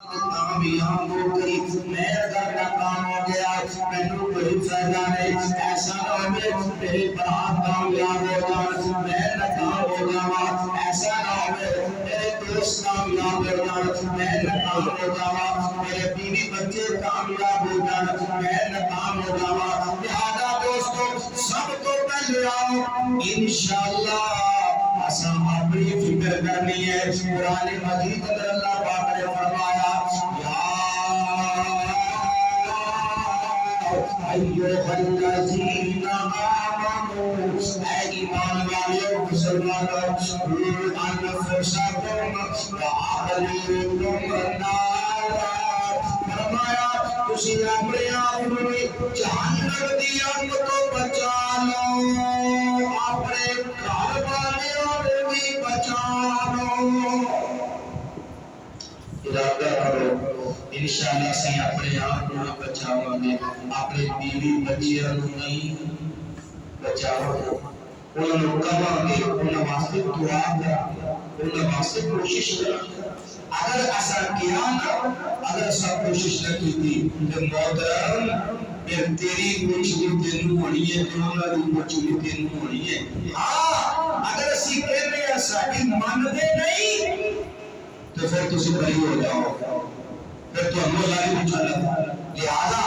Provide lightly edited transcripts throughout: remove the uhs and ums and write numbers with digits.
کامیاب ہو گئی میں اگر ناکام ہو گیا مینوں کوئی فائدہ نہیں ایسا نہ ہو میرے برات کامیاب ہو جان میں ناکام ہو جاواں ایسا نہ ہو میرے دوست کامیاب ہو جان میں ناکام ہو جاواں میرے بیوی بچے کامیاب ہو جان میں ناکام ہو جاواں لہذا دوستو سب تو پہلے آؤ انشاءاللہ اساں اپنی فکر کرنی ہے قرآن مجید اندر اللہ پاک نے فرمایا ایوہ الذین آمنوا اے ایمان والو مسلمانوں انفسکم واہلیکم نارا فرمایا تسی اپنے آپ کو جہنم دی اگ تو بچا لو اپنے گھر والیاں کو بھی بچا لو ارادہ کرو انشاءاللہ سے اپنے آپ کو بچاواں گے اپنے بیوی بچیاں کو نہیں بچاواں گے انہاں نوں کہاں گے انہاں واسطے دعا کراں انہاں واسطے کوشش کراں اگر ایسا کیا نا اگر سب کوشش نہ کی تو محترم پھر تیری کچھ بھی تینوں ہونی ہے تیرا بھی کچھ بھی تینوں ہونی ہے ہاں اگر اسی کہنے ہیں ساڈی مانتے نہیں تو پھر تسی بری ہو جاؤ پھر تو ہم اللہ ہی بچانا لہذا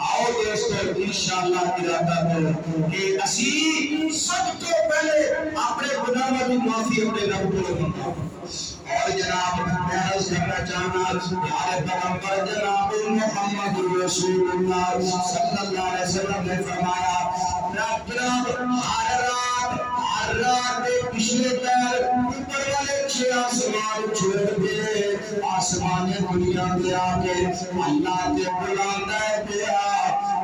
آؤ دوستو انشاءاللہ ارادہ کرو کہ اسی سب تو پہلے اپنے گناہوں کی معافی اپنے رب کو مانگو اور جناب میں عرض کرنا چاہنا پیارے پیغمبر جناب محمد رسول اللہ صلی اللہ علیہ وسلم نے فرمایا جناب ہر رات کے پچھلے پیر اوپر والے 6 آسمان چھوڑ دے آسمان دنیا کے آگے اللہ کے بلاتا ہے پیا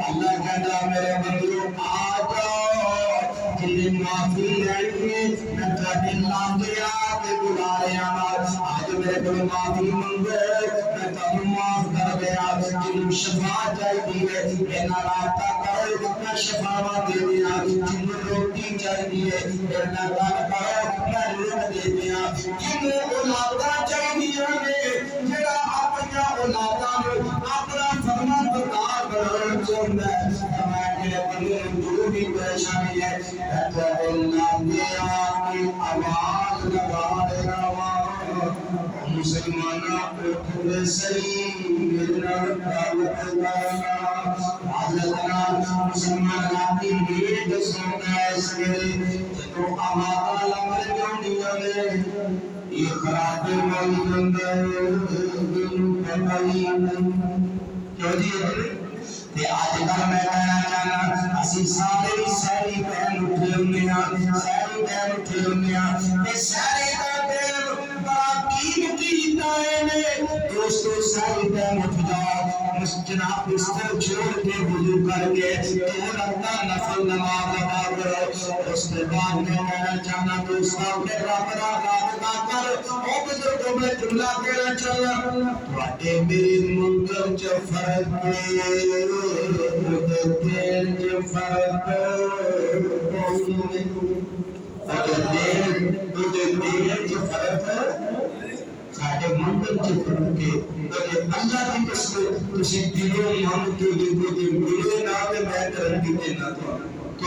اللہ کہتا میرے بندو آ جاؤ جنہیں معافی لینی میں تھوڑے نام کے آگے بلا رہا ہوں آج میرے کو معافی منگے میں تمہیں معاف کر دیا جنہیں شفاعت چاہیے میرا رابطہ کرو میں شفاعت دے دیا جنہیں روٹی چاہیے میرا رابطہ کرو میں روٹ دے دیا جنہیں اولادہ چاہیے جڑا اپنا اولاداں اپنا فرمان بردار بنانا چاہتا ہے میں میرے بندے جو بھی پریشانی ہے تو اللہ دیا کی آواز لگا دے رہا مسلمانوں کو پورے صحیح ملنا تعلق کرنا حضرت مسلمان کی نیت سننا ہے اس کے تو ہمارا لمر دنیا میں یہ خراب موجود ہے پتائی کیوں جی آج کل میں کہنا چاہنا اسی سارے ساری بہن اٹھے ہوئے ہیں ساری بہن اٹھے ہوئے ہیں سارے بہن بڑا قیمتی دائیں دوستو ساری بہن اٹھ جاؤ جناب بستر چھوڑ کے وضو کر کے تین رکعت نفل نماز ادا کرو اس کے بعد میں کہنا چاہنا دوستو کہ رب را رابطہ کر او بزرگوں میں جملہ کہنا چاہنا تواڈے میرے منگل چ فرق دیر جو فرق دیر جو فرق ساڑھے منگل جو فرق ہے اللہ کی قسم تسی دلوں مانگتے ہو جو ملے نہ میں کرن کی دینا تو